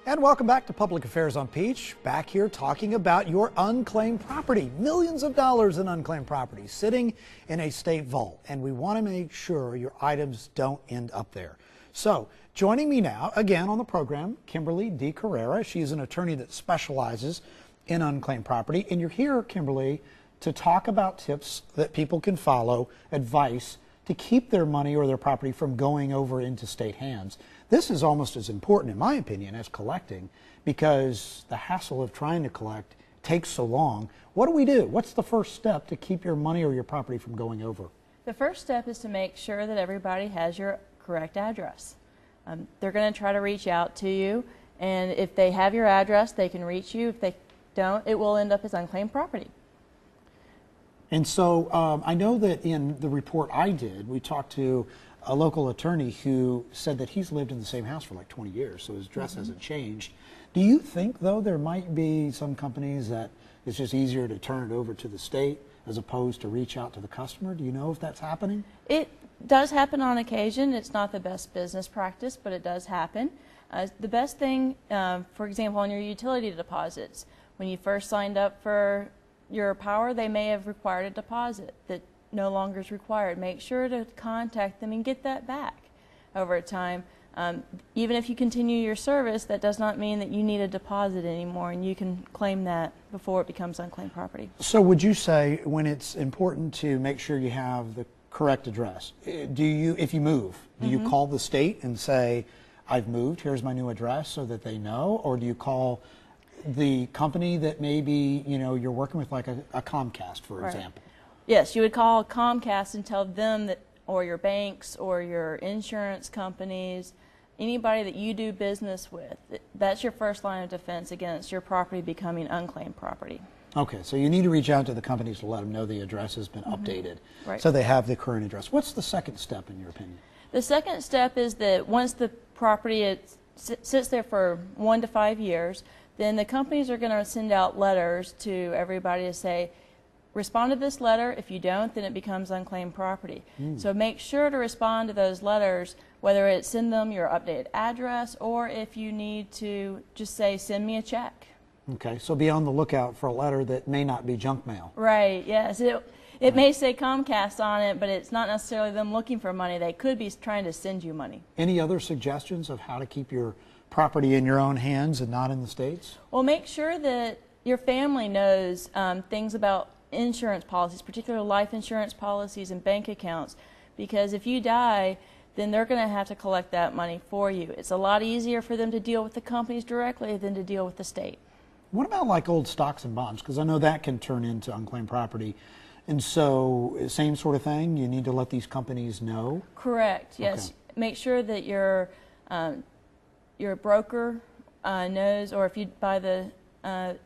And welcome back to Public Affairs on Peach. Back here talking about your unclaimed property. Millions of dollars in unclaimed property sitting in a state vault. And we want to make sure your items don't end up there. So joining me now, again on the program, Kimberly D. Carrera. She's an attorney that specializes in unclaimed property. And you're here, Kimberly, to talk about tips that people can follow, advice to keep their money or their property from going over into state hands. This is almost as important, in my opinion, as collecting, because the hassle of trying to collect takes so long. What do we do? What's the first step to keep your money or your property from going over? The first step is to make sure that everybody has your correct address. They're going to try to reach out to you, and if they have your address, they can reach you. If they don't, it will end up as unclaimed property. And so I know that in the report I did, we talked to a local attorney who said that he's lived in the same house for like 20 years, so his address hasn't changed. Do you think, though, there might be some companies that it's just easier to turn it over to the state as opposed to reach out to the customer? Do you know if that's happening? It does happen on occasion. It's not the best business practice, but it does happen. The best thing, for example, on your utility deposits, when you first signed up for your power, they may have required a deposit that no longer is required. Make sure to contact them and get that back over time. Even if you continue your service, that does not mean that you need a deposit anymore, and you can claim that before it becomes unclaimed property. So would you say when it's important to make sure you have the correct address, do you, if you move, do you call the state and say, I've moved, here's my new address, so that they know? Or do you call the company that maybe, you know, you're working with, like a Comcast, for example? Yes, you would call Comcast and tell them that, or your banks or your insurance companies, anybody that you do business with. That's your first line of defense against your property becoming unclaimed property. Okay, so you need to reach out to the companies to let them know the address has been updated, so they have the current address. What's the second step in your opinion? The second step is that once the property sits there for 1 to 5 years, then the companies are going to send out letters to everybody to say, respond to this letter. If you don't, then it becomes unclaimed property. So make sure to respond to those letters, whether it's send them your updated address or if you need to just say, send me a check. Okay, so be on the lookout for a letter that may not be junk mail. Right, yes. It may say Comcast on it, but it's not necessarily them looking for money. They could be trying to send you money. Any other suggestions of how to keep your property in your own hands and not in the states? Well, make sure that your family knows things about insurance policies, particularly life insurance policies and bank accounts, because if you die, then they're going to have to collect that money for you. It's a lot easier for them to deal with the companies directly than to deal with the state. What about like old stocks and bonds? Because I know that can turn into unclaimed property. And so, same sort of thing, you need to let these companies know? Correct, yes. Okay. Make sure that your broker knows, or if you buy the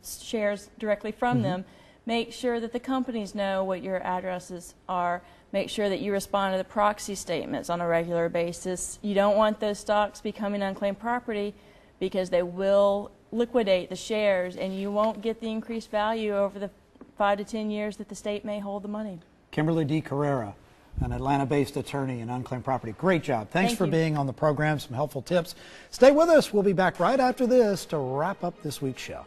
shares directly from them, make sure that the companies know what your addresses are. Make sure that you respond to the proxy statements on a regular basis. You don't want those stocks becoming unclaimed property because they will liquidate the shares and you won't get the increased value over the 5 to 10 years that the state may hold the money. Kimberly D. Carrera, an Atlanta-based attorney in unclaimed property. Great job. Thanks for being on the program. Some helpful tips. Stay with us. We'll be back right after this to wrap up this week's show.